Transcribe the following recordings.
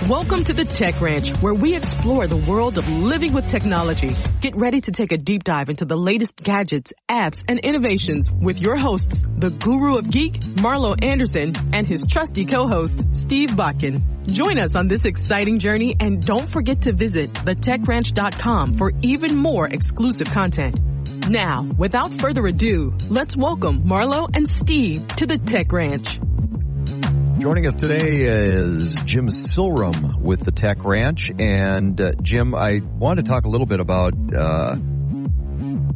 Welcome to the Tech Ranch, where we explore the world of living with technology. Get ready to take a deep dive into the latest gadgets, apps, and innovations with your hosts, the Guru of Geek, Marlo Anderson, and his trusty co-host, Steve Bakken. Join us on this exciting journey, and don't forget to visit thetechranch.com for even more exclusive content. Now, without further ado, let's welcome Marlo and Steve to the Tech Ranch. Joining us today is Jim Silrum with the Tech Ranch. And Jim, I wanted to talk a little bit about a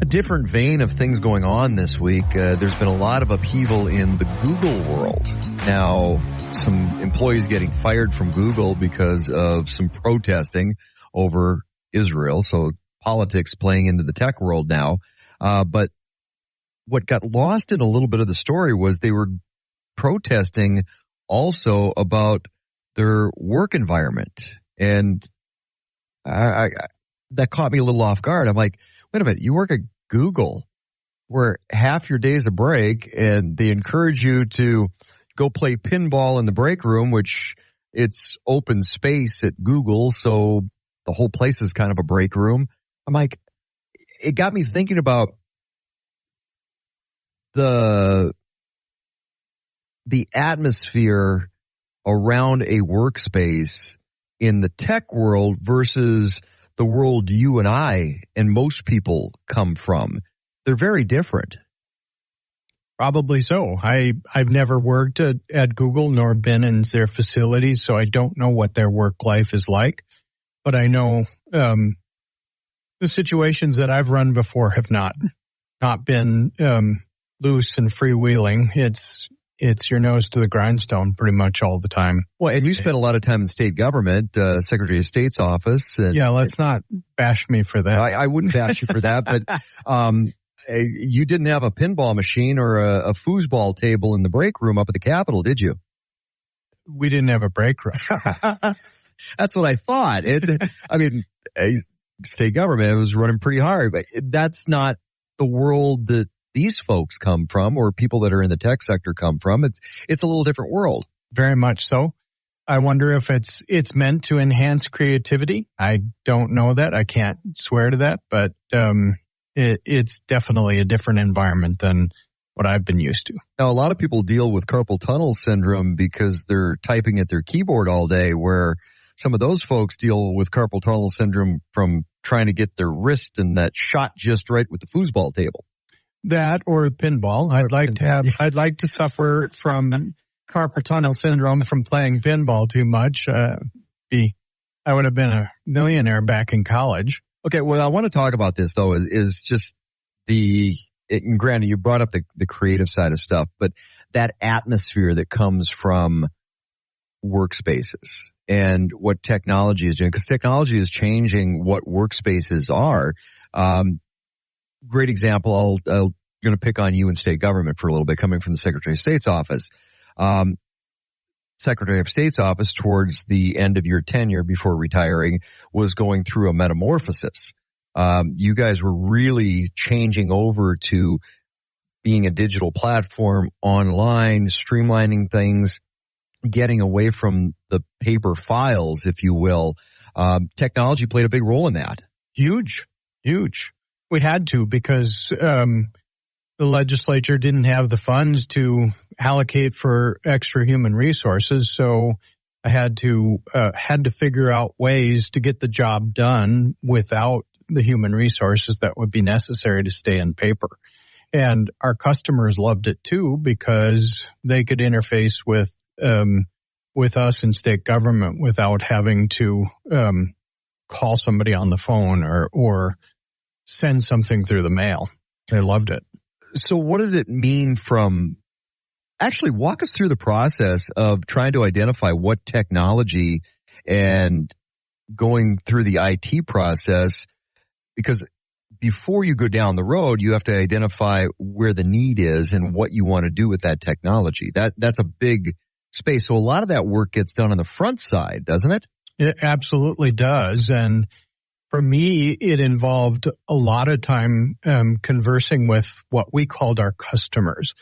different vein of things going on this week. There's been a lot of upheaval in the Google world. Now, some employees getting fired from Google because of some protesting over Israel. So politics playing into the tech world now. But what got lost in a little bit of the story was they were protesting also about their work environment. And that caught me a little off guard. I'm like, wait a minute, you work at Google where half your day's a break and they encourage you to go play pinball in the break room, which it's open space at Google. So the whole place is kind of a break room. I'm like, it got me thinking about the atmosphere around a workspace in the tech world versus the world you and I and most people come from. They're very different. Probably so. I've never worked at Google nor been in their facilities, so I don't know what their work life is like. But I know the situations that I've run before have not been loose and freewheeling. It's your nose to the grindstone pretty much all the time. Well, and you spent a lot of time in state government, Secretary of State's office. And yeah, let's not bash me for that. I wouldn't bash you for that, but you didn't have a pinball machine or a foosball table in the break room up at the Capitol, did you? We didn't have a break room. That's what I thought. State government was running pretty hard, but that's not the world that these folks come from, or people that are in the tech sector come from. It's a little different world. Very much so. I wonder if it's meant to enhance creativity. I don't know that. I can't swear to that, but it's definitely a different environment than what I've been used to. Now, a lot of people deal with carpal tunnel syndrome because they're typing at their keyboard all day, where some of those folks deal with carpal tunnel syndrome from trying to get their wrist and that shot just right with the foosball table. That or pinball. I'd like to suffer from carpal tunnel syndrome from playing pinball too much. I would have been a millionaire back in college. Okay, well, I want to talk about this though. Is just and granted, you brought up the creative side of stuff, but that atmosphere that comes from workspaces and what technology is doing, because technology is changing what workspaces are. Great example. I'm going to pick on you in state government for a little bit, coming from the Secretary of State's office. Secretary of State's office, towards the end of your tenure before retiring, was going through a metamorphosis. You guys were really changing over to being a digital platform online, streamlining things, getting away from the paper files, if you will. Technology played a big role in that. Huge. We had to, because the legislature didn't have the funds to allocate for extra human resources, so I had to figure out ways to get the job done without the human resources that would be necessary to stay in paper. And our customers loved it too, because they could interface with us in state government without having to call somebody on the phone or send something through the mail. They loved it. So what does it mean actually walk us through the process of trying to identify what technology and going through the IT process, because before you go down the road, you have to identify where the need is and what you want to do with that technology. That's a big space. So a lot of that work gets done on the front side, doesn't it? It absolutely does. And For me, it involved a lot of time conversing with what we called our customers,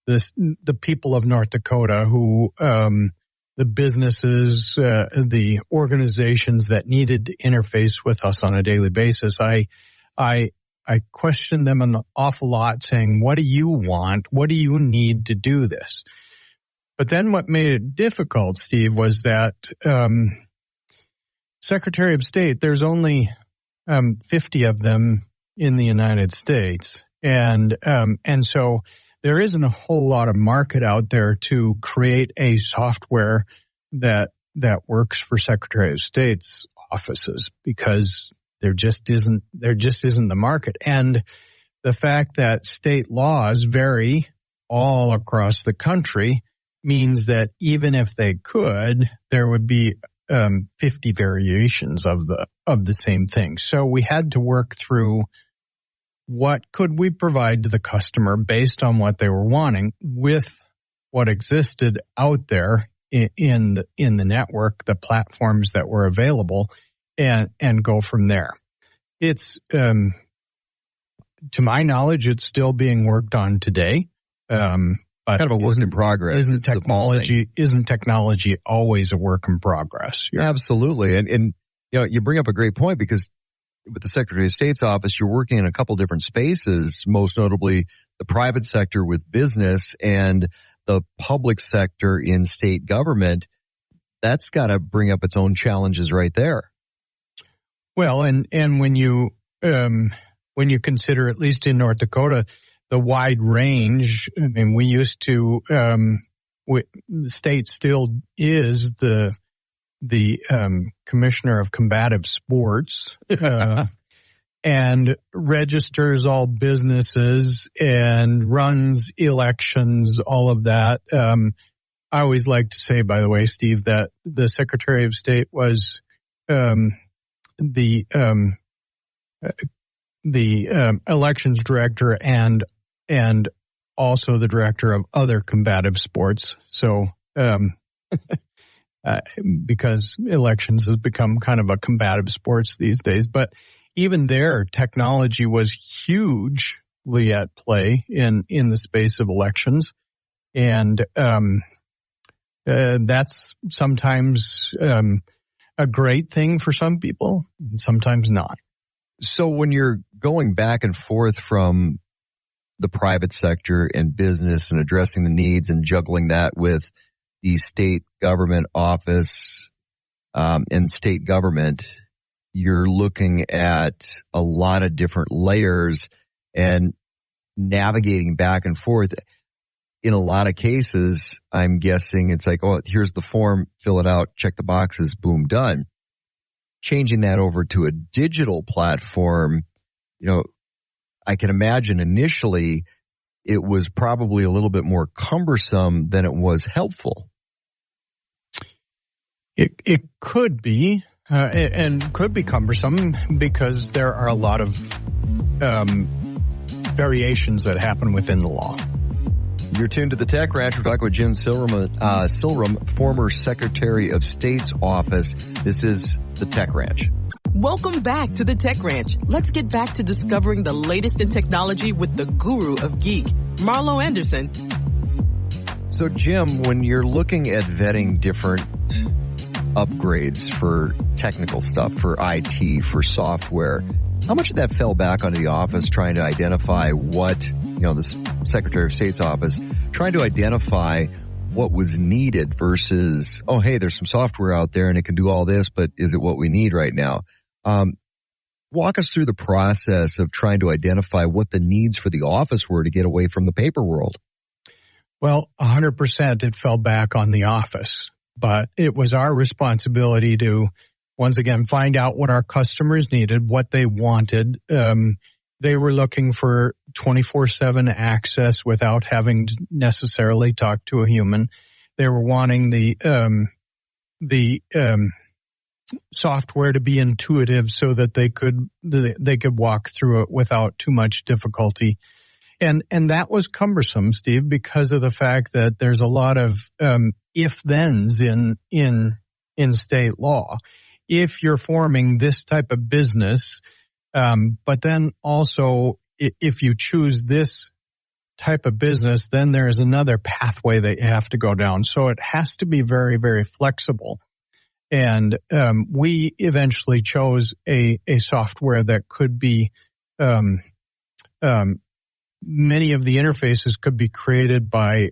the people of North Dakota who, the businesses, the organizations that needed to interface with us on a daily basis. I questioned them an awful lot, saying, what do you want? What do you need to do this? But then what made it difficult, Steve, was that Secretary of State, there's only 50 of them in the United States. And so there isn't a whole lot of market out there to create a software that works for Secretary of State's offices, because there just isn't the market. And the fact that state laws vary all across the country means that even if they could, there would be 50 variations of the same thing. So we had to work through what could we provide to the customer based on what they were wanting with what existed out there in the network, the platforms that were available, and go from there. It's to my knowledge, it's still being worked on today. But kind of a work in progress. Isn't technology always a work in progress? Yeah. Absolutely. And you bring up a great point, because with the Secretary of State's office, you're working in a couple different spaces, most notably the private sector with business and the public sector in state government. That's got to bring up its own challenges right there. Well, and when you consider, at least in North Dakota, the wide range. I mean, we used to, the state still is the Commissioner of Combative Sports, and registers all businesses and runs elections, all of that. I always like to say, by the way, Steve, that the Secretary of State was, the elections director and also the director of other combative sports. So, because elections has become kind of a combative sports these days, but even there, technology was hugely at play in the space of elections. And, that's sometimes, a great thing for some people, and sometimes not. So when you're going back and forth from the private sector and business and addressing the needs and juggling that with the state government office and state government, you're looking at a lot of different layers and navigating back and forth. In a lot of cases, I'm guessing it's like, oh, here's the form, fill it out, check the boxes, boom, done. Changing that over to a digital platform, I can imagine initially it was probably a little bit more cumbersome than it was helpful. It could be, and could be cumbersome because there are a lot of variations that happen within the law. You're tuned to the Tech Ranch. We're talking with Jim Silrum, former Secretary of State's office. This is the Tech Ranch. Welcome back to the Tech Ranch. Let's get back to discovering the latest in technology with the guru of geek, Marlo Anderson. So, Jim, when you're looking at vetting different upgrades for technical stuff, for IT, for software, how much of that fell back onto the office trying to identify what, the Secretary of State's office, trying to identify what was needed versus, oh, hey, there's some software out there and it can do all this, but is it what we need right now? Walk us through the process of trying to identify what the needs for the office were to get away from the paper world. Well, 100% it fell back on the office, but it was our responsibility to, once again, find out what our customers needed, what they wanted. They were looking for 24/7 access without having to necessarily talk to a human. They were wanting the software to be intuitive so that they could walk through it without too much difficulty. And that was cumbersome, Steve, because of the fact that there's a lot of if-thens in state law. if you're forming this type of business, but then also if you choose this type of business, then there's another pathway that you have to go down. So it has to be very, very flexible. And we eventually chose a software that could be many of the interfaces could be created by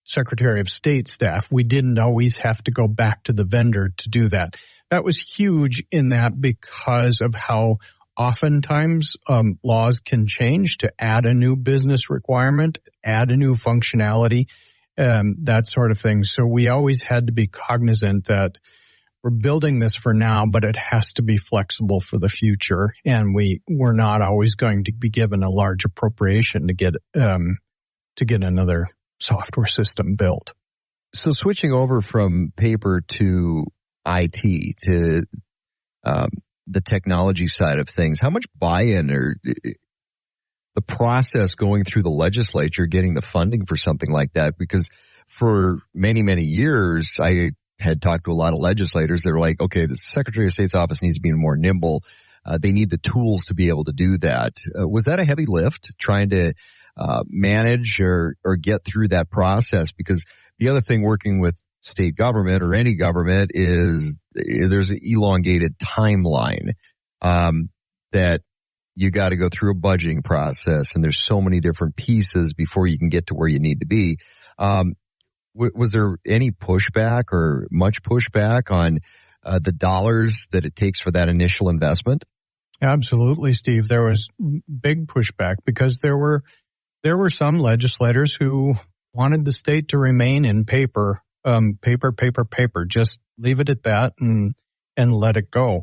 Secretary of State staff. We didn't always have to go back to the vendor to do that. That was huge in that because of how oftentimes laws can change to add a new business requirement, add a new functionality, that sort of thing. So we always had to be cognizant that we're building this for now, but it has to be flexible for the future. And we're not always going to be given a large appropriation to get another software system built. So switching over from paper to IT, to the technology side of things, how much buy-in or the process going through the legislature, getting the funding for something like that? Because for many, many years, I had talked to a lot of legislators that are like, okay, the Secretary of State's office needs to be more nimble. They need the tools to be able to do that. Was that a heavy lift trying to manage or get through that process? Because the other thing working with state government or any government is there's an elongated timeline that you got to go through a budgeting process, and there's so many different pieces before you can get to where you need to be. Was there any pushback or much pushback on the dollars that it takes for that initial investment? Absolutely, Steve. There was big pushback because there were some legislators who wanted the state to remain in paper. Just leave it at that and let it go.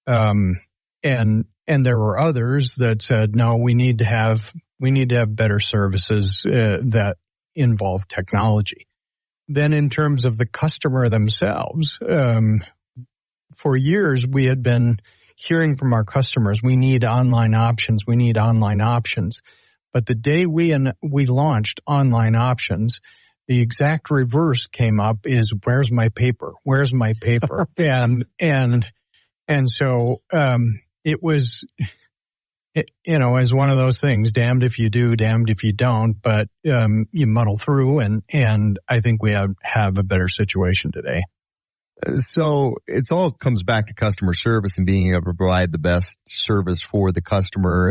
And there were others that said, no, we need to have better services that involve technology. Then in terms of the customer themselves, for years we had been hearing from our customers, we need online options. But the day we launched online options, the exact reverse came up is, where's my paper? And so, it was, as one of those things, damned if you do, damned if you don't, but, you muddle through and I think we have a better situation today. So it's all comes back to customer service and being able to provide the best service for the customer.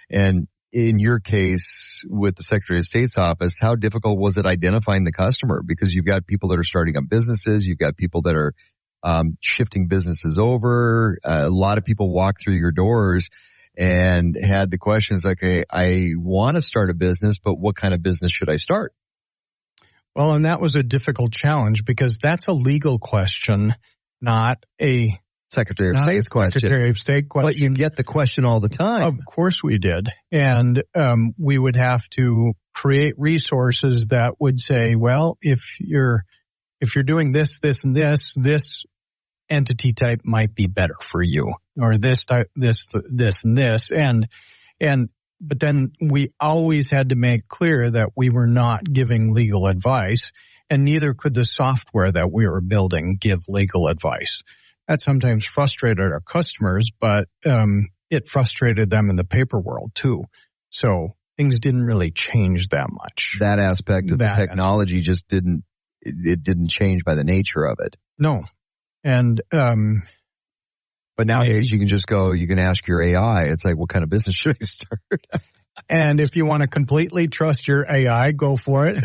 And in your case with the Secretary of State's office, how difficult was it identifying the customer? Because you've got people that are starting up businesses, you've got people that are shifting businesses over. A lot of people walk through your doors and had the questions like, hey, I want to start a business, but what kind of business should I start? Well, and that was a difficult challenge because that's a legal question, not a Secretary of State's question. Secretary of State question. But you get the question all the time. Of course we did. And we would have to create resources that would say, well, if you're doing this, and this entity type might be better for you, or this type, this and this. But then we always had to make clear that we were not giving legal advice, and neither could the software that we were building give legal advice. That sometimes frustrated our customers, but it frustrated them in the paper world too. So things didn't really change that much. That aspect of the technology just didn't change by the nature of it. No. And but nowadays you can just go, you can ask your AI. It's like, what kind of business should I start? And if you want to completely trust your AI, go for it.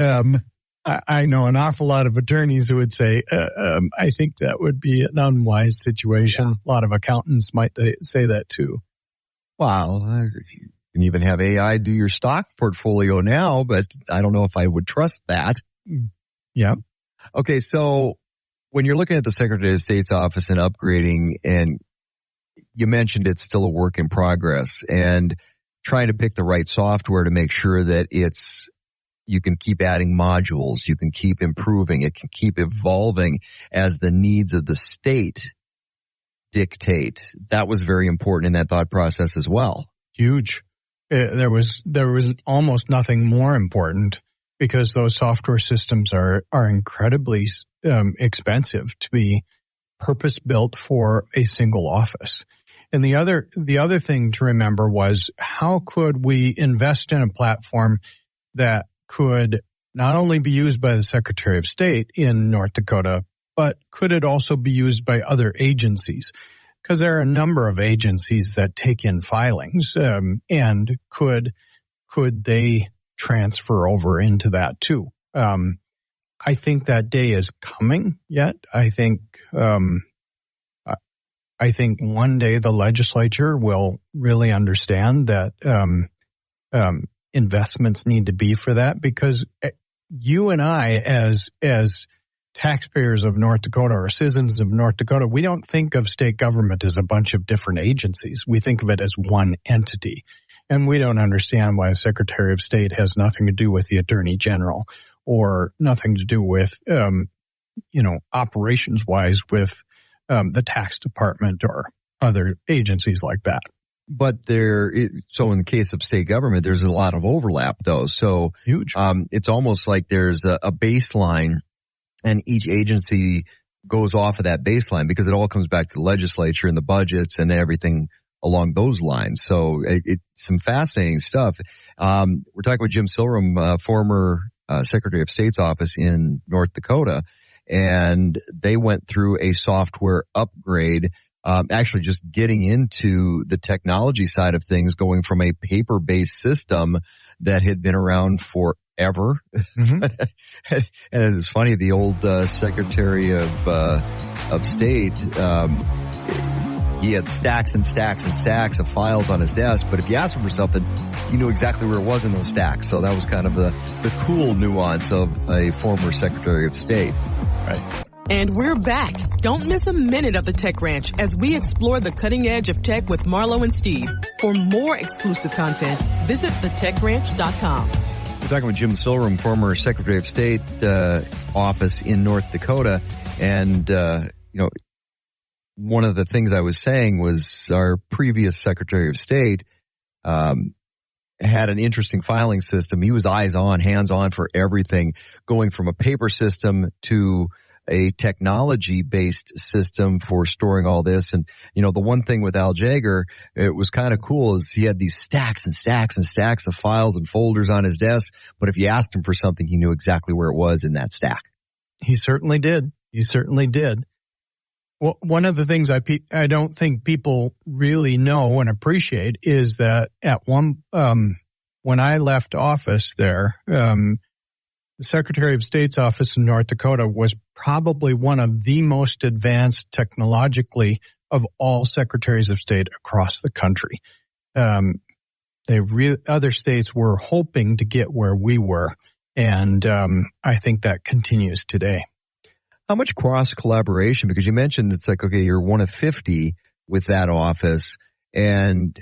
I know an awful lot of attorneys who would say, I think that would be an unwise situation. Yeah. A lot of accountants might say that too. Wow. You can even have AI do your stock portfolio now, but I don't know if I would trust that. Yeah. Okay. So when you're looking at the Secretary of State's office and upgrading, and you mentioned it's still a work in progress, and trying to pick the right software to make sure that you can keep adding modules, you can keep improving, it can keep evolving as the needs of the state dictate. That was very important in that thought process as well. Huge. There was almost nothing more important, because those software systems are incredibly expensive to be purpose-built for a single office. And the other thing to remember was, how could we invest in a platform that could not only be used by the Secretary of State in North Dakota, but could it also be used by other agencies? Because there are a number of agencies that take in filings, and could they transfer over into that too? I think that day is coming yet. I think one day the legislature will really understand that investments need to be for that, because you and I, as taxpayers of North Dakota or citizens of North Dakota, we don't think of state government as a bunch of different agencies. We think of it as one entity. And we don't understand why the Secretary of State has nothing to do with the Attorney General, or nothing to do with, operations-wise with the tax department or other agencies like that. But so in the case of state government, there's a lot of overlap, though. So huge. It's almost like there's a baseline, and each agency goes off of that baseline, because it all comes back to the legislature and the budgets and everything along those lines. So it's some fascinating stuff. We're talking with Jim Silrum, former Secretary of State's office in North Dakota, and they went through a software upgrade, actually just getting into the technology side of things, going from a paper-based system that had been around forever. Mm-hmm. And it's funny, the old Secretary of State, he had stacks and stacks and stacks of files on his desk, but if you asked him for something, he knew exactly where it was in those stacks. So that was kind of the cool nuance of a former Secretary of State. Right. And we're back. Don't miss a minute of the Tech Ranch as we explore the cutting edge of tech with Marlo and Steve. For more exclusive content, visit thetechranch.com. We're talking with Jim Silrum, former Secretary of State office in North Dakota. And, one of the things I was saying was our previous Secretary of State had an interesting filing system. He was eyes on, hands on for everything, going from a paper system to a technology-based system for storing all this. And, the one thing with Al Jaeger, it was kind of cool, is he had these stacks and stacks and stacks of files and folders on his desk. But if you asked him for something, he knew exactly where it was in that stack. He certainly did. Well, one of the things I don't think people really know and appreciate is that when I left office there, the Secretary of State's office in North Dakota was probably one of the most advanced technologically of all secretaries of state across the country. Other states were hoping to get where we were, and I think that continues today. How much cross-collaboration? Because you mentioned it's like, okay, you're one of 50 with that office, and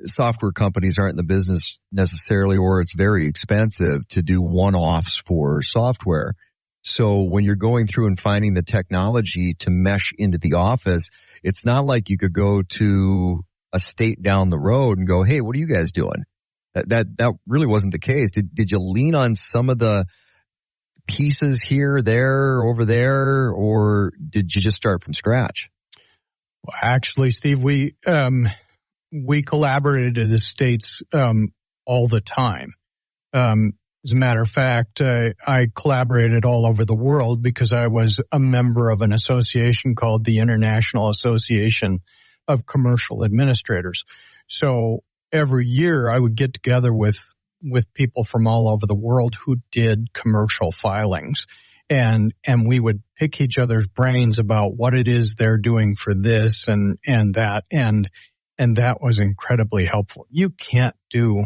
software companies aren't in the business necessarily, or it's very expensive to do one-offs for software. So when you're going through and finding the technology to mesh into the office, it's not like you could go to a state down the road and go, hey, what are you guys doing? That really wasn't the case. Did you lean on some of the pieces here, there, over there, or did you just start from scratch? Well, actually, Steve, we collaborated as states all the time. As a matter of fact, I collaborated all over the world because I was a member of an association called the International Association of Commercial Administrators. So every year I would get together with people from all over the world who did commercial filings. And we would pick each other's brains about what it is they're doing for this and that. And that was incredibly helpful. You can't do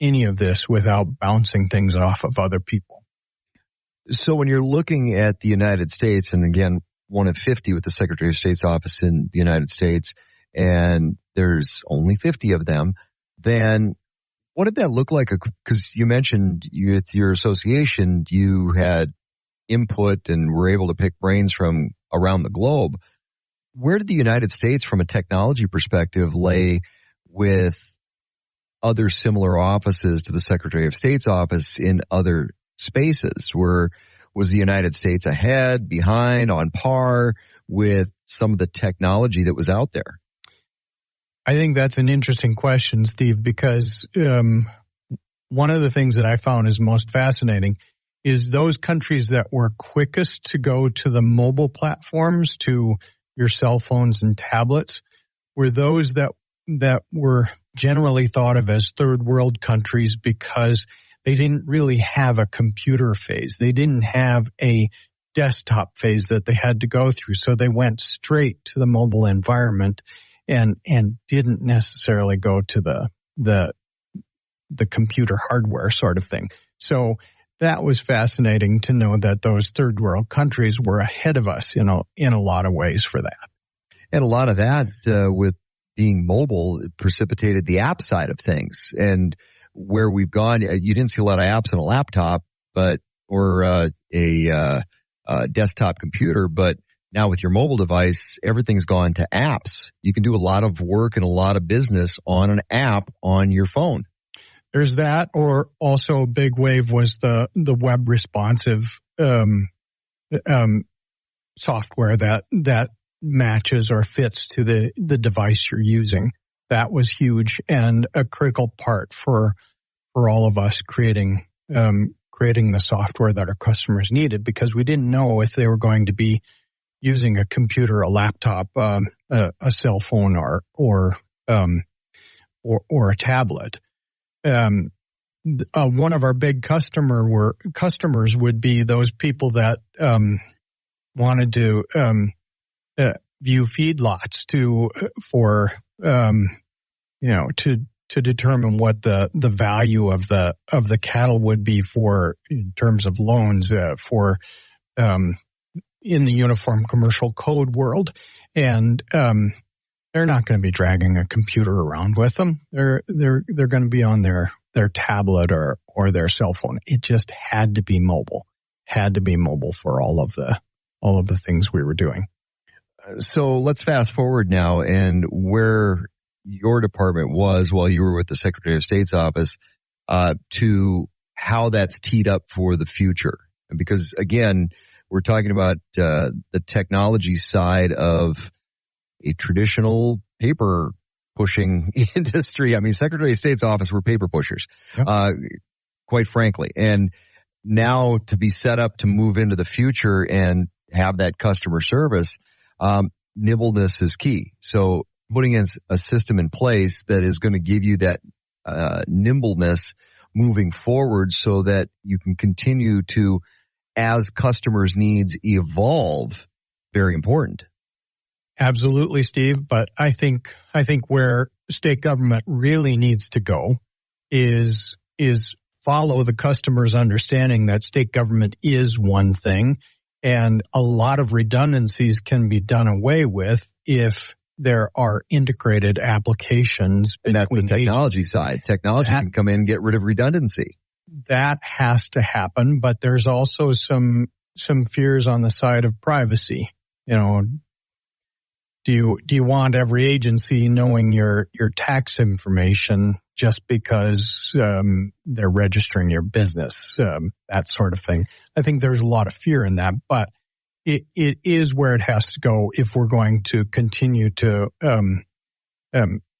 any of this without bouncing things off of other people. So when you're looking at the United States, and again, one of 50 with the Secretary of State's office in the United States, and there's only 50 of them, then what did that look like? Because you mentioned with your association, you had input and were able to pick brains from around the globe. Where did the United States, from a technology perspective, lay with other similar offices to the Secretary of State's office in other spaces? Were Was the United States ahead, behind, on par with some of the technology that was out there? I think that's an interesting question, Steve, because one of the things that I found is most fascinating is those countries that were quickest to go to the mobile platforms, to your cell phones and tablets, were those that were generally thought of as third world countries because they didn't really have a computer phase. They didn't have a desktop phase that they had to go through. So they went straight to the mobile environment and didn't necessarily go to the computer hardware sort of thing. So that was fascinating to know that those third world countries were ahead of us in a lot of ways for that. And a lot of that with being mobile precipitated the app side of things. And where we've gone, you didn't see a lot of apps on a laptop, or a desktop computer, but now with your mobile device, everything's gone to apps. You can do a lot of work and a lot of business on an app on your phone. There's that, or also a big wave was the web responsive software that matches or fits to the device you're using. That was huge and a critical part for all of us creating the software that our customers needed, because we didn't know if they were going to be using a computer, a laptop, a cell phone, or a tablet. One of our big customers would be those people that wanted to view feedlots to determine what the value of the cattle would be for in terms of loans for in the Uniform Commercial Code world, and they're not going to be dragging a computer around with them. They're going to be on their tablet or their cell phone. It just had to be mobile. Had to be mobile for all of the things we were doing. So let's fast forward now, and where your department was while you were with the Secretary of State's office, to how that's teed up for the future. Because again, we're talking about the technology side of a traditional paper pushing industry. I mean, Secretary of State's office were paper pushers, quite frankly. And now to be set up to move into the future and have that customer service, nimbleness is key. So putting in a system in place that is going to give you that nimbleness moving forward so that you can continue to, as customers' needs evolve, very important. Absolutely, Steve. But I think where state government really needs to go is follow the customer's understanding that state government is one thing, and a lot of redundancies can be done away with if there are integrated applications. And that's the technology side. Technology can come in and get rid of redundancy. That has to happen, but there's also some fears on the side of privacy. You know, do you want every agency knowing your tax information just because they're registering your business? That sort of thing. I think there's a lot of fear in that, but it is where it has to go if we're going to continue to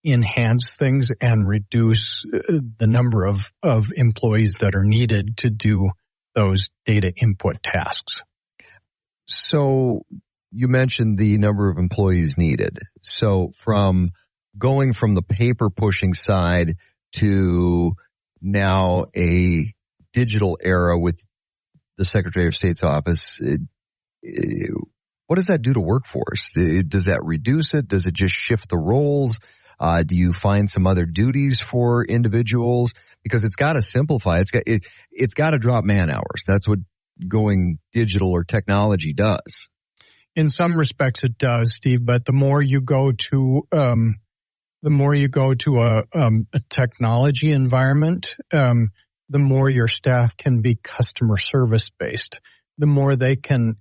enhance things and reduce the number of employees that are needed to do those data input tasks. So you mentioned the number of employees needed. So from going from the paper pushing side to now a digital era with the Secretary of State's office, what does that do to workforce? Does that reduce it? Does it just shift the roles? Do you find some other duties for individuals? Because it's got to simplify. It's got to drop man hours. That's what going digital or technology does. In some respects, it does, Steve. But the more you go to a technology environment, the more your staff can be customer service based. The more they can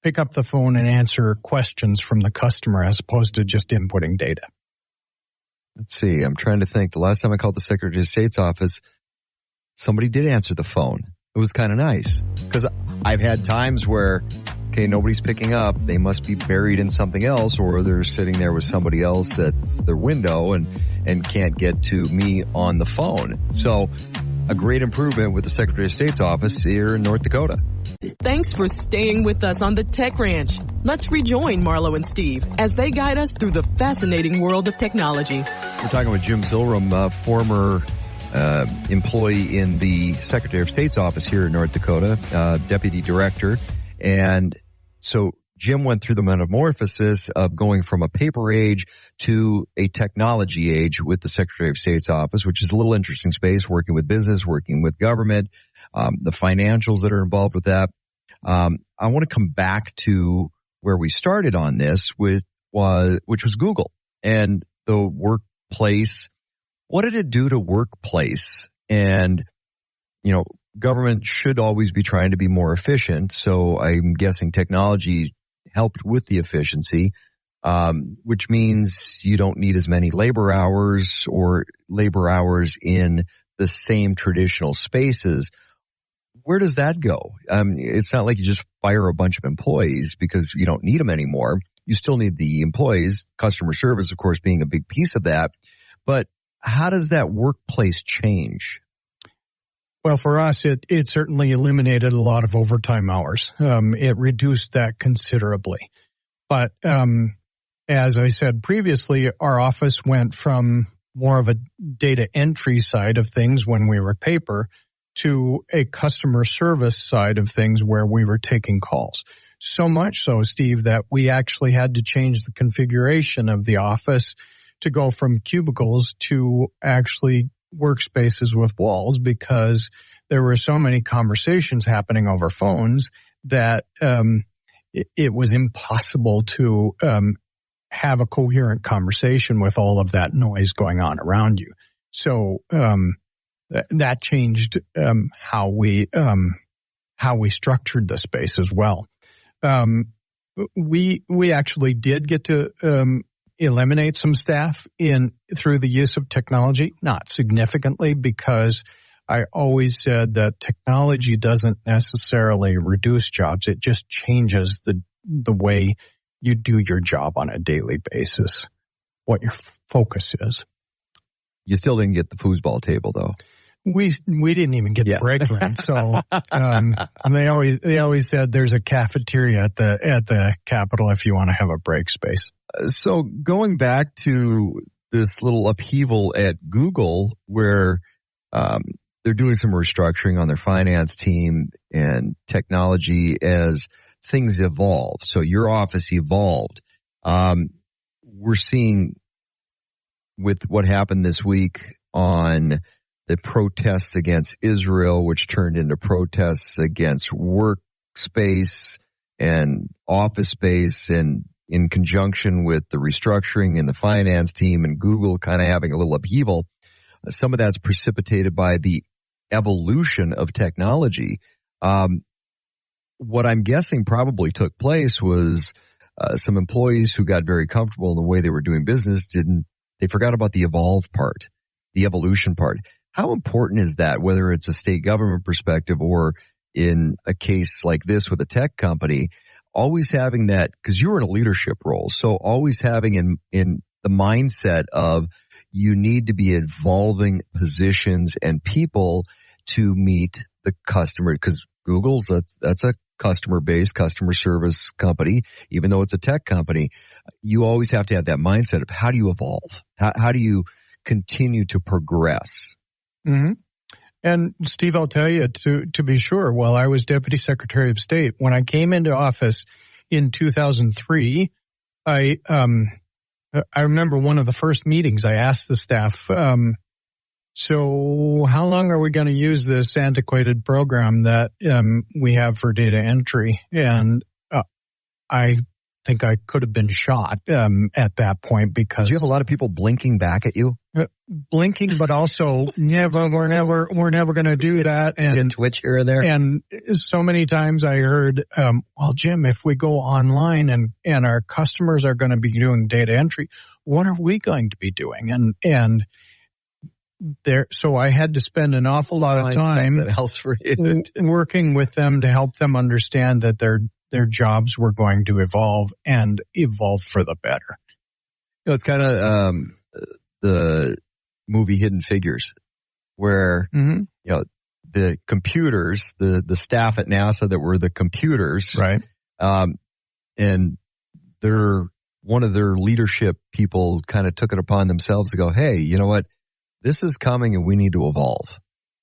pick up the phone and answer questions from the customer as opposed to just inputting data. Let's see. I'm trying to think. The last time I called the Secretary of State's office, somebody did answer the phone. It was kind of nice because I've had times where, okay, nobody's picking up. They must be buried in something else, or they're sitting there with somebody else at their window and can't get to me on the phone. So a great improvement with the Secretary of State's office here in North Dakota. Thanks for staying with us on the Tech Ranch. Let's rejoin Marlo and Steve as they guide us through the fascinating world of technology. We're talking with Jim Silrum, former employee in the Secretary of State's office here in North Dakota, Deputy Director. And so Jim went through the metamorphosis of going from a paper age to a technology age with the Secretary of State's office, which is a little interesting space, working with business, working with government, the financials that are involved with that. I want to come back to where we started on this which was Google and the workplace. What did it do to workplace? And, government should always be trying to be more efficient. So I'm guessing technology helped with the efficiency, which means you don't need as many labor hours or labor hours in the same traditional spaces. Where does that go? It's not like you just fire a bunch of employees because you don't need them anymore. You still need the employees, customer service, of course, being a big piece of that. But how does that workplace change? Well, for us, it certainly eliminated a lot of overtime hours. It reduced that considerably. But as I said previously, our office went from more of a data entry side of things when we were paper to a customer service side of things where we were taking calls. So much so, Steve, that we actually had to change the configuration of the office to go from cubicles to actually workspaces with walls because there were so many conversations happening over phones that it was impossible to have a coherent conversation with all of that noise going on around you. So that changed how we structured the space as well. We actually did get to eliminate some staff through the use of technology, not significantly, because I always said that technology doesn't necessarily reduce jobs. It just changes the way you do your job on a daily basis, what your focus is. You still didn't get the foosball table, though. We didn't even get the break room. So they always said there's a cafeteria at the Capitol if you want to have a break space. So going back to this little upheaval at Google where they're doing some restructuring on their finance team and technology as things evolve. So your office evolved. We're seeing with what happened this week on the protests against Israel, which turned into protests against workspace and office space, and in conjunction with the restructuring in the finance team and Google kind of having a little upheaval. Some of that's precipitated by the evolution of technology. What I'm guessing probably took place was some employees who got very comfortable in the way they were doing business they forgot about the evolve part, the evolution part. How important is that, whether it's a state government perspective or in a case like this with a tech company, always having that, because you were in a leadership role, so always having in the mindset of you need to be evolving positions and people to meet the customer, because Google's, that's a customer-based customer service company, even though it's a tech company. You always have to have that mindset of how do you evolve? How do you continue to progress? Mm-hmm. And Steve, I'll tell you, to be sure, while I was Deputy Secretary of State, when I came into office in 2003, I remember one of the first meetings I asked the staff, so how long are we going to use this antiquated program that we have for data entry? And I think I could have been shot at that point because... Do you have a lot of people blinking back at you? Blinking, but also we're never going to do that. And twitch here and there. And so many times I heard, well, Jim, if we go online and our customers are going to be doing data entry, what are we going to be doing? And So I had to spend an awful lot of time working with them to help them understand that their jobs were going to evolve and evolve for the better. It's kind of the movie Hidden Figures, where the computers, the staff at NASA that were the computers, right? And one of their leadership people kind of took it upon themselves to go, hey, you know what? This is coming and we need to evolve.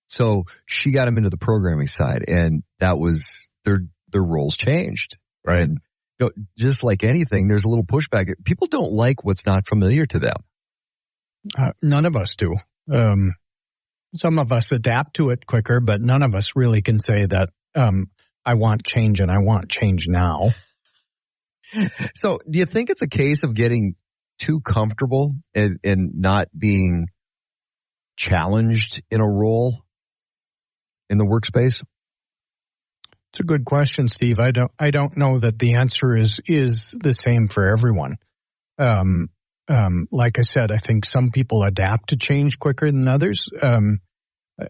So she got them into the programming side, and that was their roles changed, right? And, just like anything, there's a little pushback. People don't like what's not familiar to them. None of us do. Some of us adapt to it quicker, but none of us really can say that I want change and I want change now. So do you think it's a case of getting too comfortable and not being challenged in a role in the workspace? It's a good question, Steve. I don't know that the answer is the same for everyone. Like I said, I think some people adapt to change quicker than others.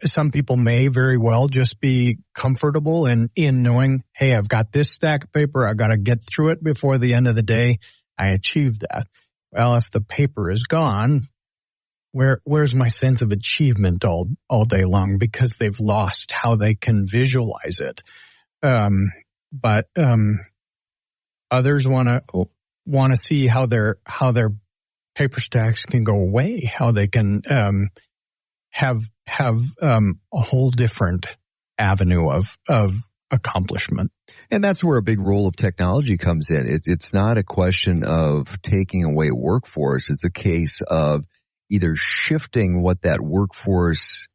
Some people may very well just be comfortable in knowing, hey, I've got this stack of paper. I've got to get through it before the end of the day. I achieved that. Well, if the paper is gone, where's my sense of achievement all day long, because they've lost how they can visualize it. But others want to see how their paper stacks can go away, how they can have a whole different avenue of accomplishment. And that's where a big role of technology comes in. It's not a question of taking away workforce. It's a case of either shifting what that workforce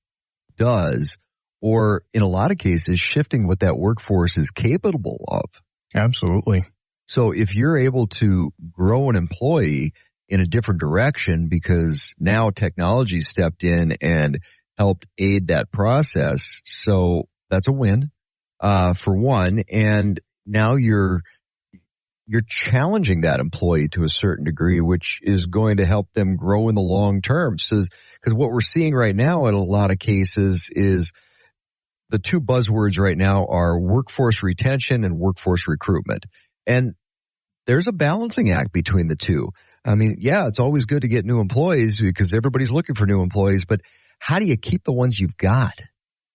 does, or in a lot of cases, shifting what that workforce is capable of. Absolutely. So if you're able to grow an employee in a different direction because now technology stepped in and helped aid that process, so that's a win for one. And now you're challenging that employee to a certain degree, which is going to help them grow in the long term. So, because what we're seeing right now in a lot of cases is the two buzzwords right now are workforce retention and workforce recruitment. And there's a balancing act between the two. I mean, yeah, it's always good to get new employees because everybody's looking for new employees, but how do you keep the ones you've got?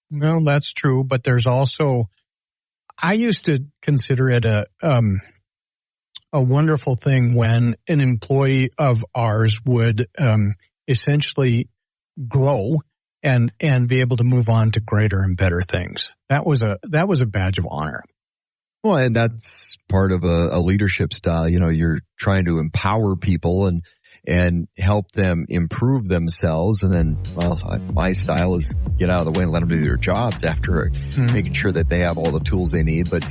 Well, that's true, but there's also, I used to consider it a wonderful thing when an employee of ours would essentially grow and be able to move on to greater and better things. That was a badge of honor. Well, and that's part of a leadership style. You're trying to empower people and help them improve themselves. And then, my style is get out of the way and let them do their jobs after making sure that they have all the tools they need. But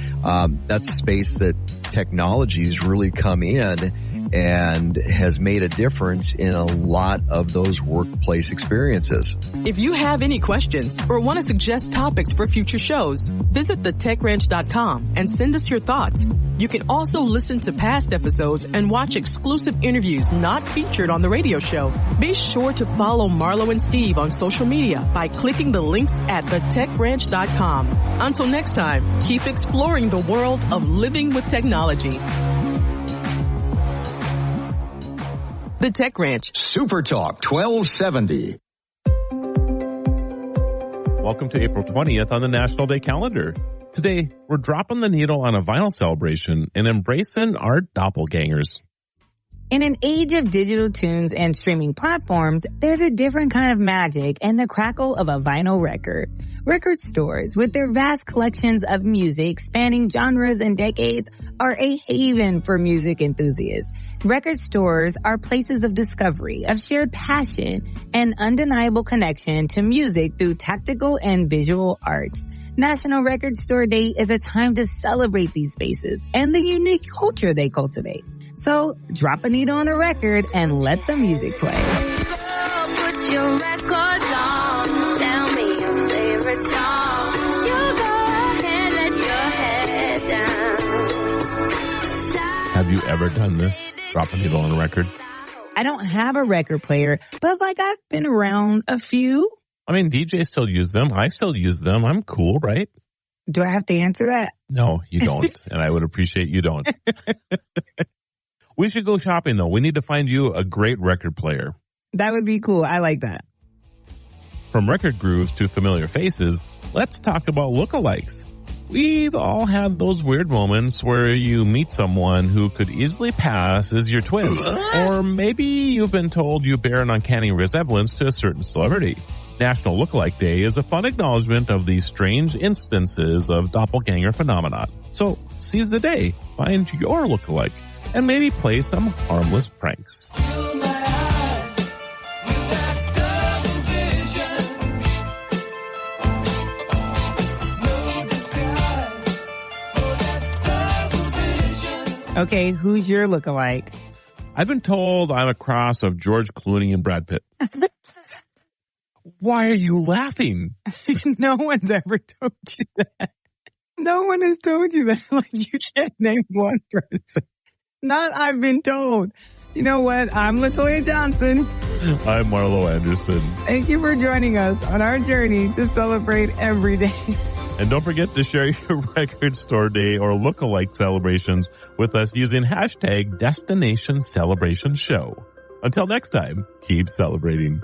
that's a space that technology's really come in and has made a difference in a lot of those workplace experiences. If you have any questions or want to suggest topics for future shows, visit thetechranch.com and send us your thoughts. You can also listen to past episodes and watch exclusive interviews not featured on the radio show. Be sure to follow Marlo and Steve on social media by clicking the links at thetechranch.com. Until next time, keep exploring the world of living with technology. The Tech Ranch. Supertalk 1270. Welcome to April 20th on the National Day calendar. Today, we're dropping the needle on a vinyl celebration and embracing our doppelgangers. In an age of digital tunes and streaming platforms, there's a different kind of magic in the crackle of a vinyl record. Record stores, with their vast collections of music spanning genres and decades, are a haven for music enthusiasts. Record stores are places of discovery, of shared passion, and undeniable connection to music through tactical and visual arts. National Record Store Day is a time to celebrate these spaces and the unique culture they cultivate. So, drop a needle on a record and let the music play. Put your records on. Tell me your favorite song. You go ahead, let your head down. Have you ever done this? Drop a needle on a record? I don't have a record player, but like I've been around a few. I mean, DJs still use them. I still use them. I'm cool, right? Do I have to answer that? No, you don't. And I would appreciate you don't. We should go shopping, though. We need to find you a great record player. That would be cool. I like that. From record grooves to familiar faces, let's talk about lookalikes. We've all had those weird moments where you meet someone who could easily pass as your twin. Or maybe you've been told you bear an uncanny resemblance to a certain celebrity. National Lookalike Day is a fun acknowledgement of these strange instances of doppelganger phenomenon. So seize the day, find your lookalike, and maybe play some harmless pranks. Okay, who's your lookalike? I've been told I'm a cross of George Clooney and Brad Pitt. Why are you laughing? No one's ever told you that. No one has told you that. Like, you can't name one person. Not I've been told. You know what? I'm LaToya Johnson. I'm Marlo Anderson. Thank you for joining us on our journey to celebrate every day. And don't forget to share your record store day or lookalike celebrations with us using hashtag Destination Celebration Show. Until next time, keep celebrating.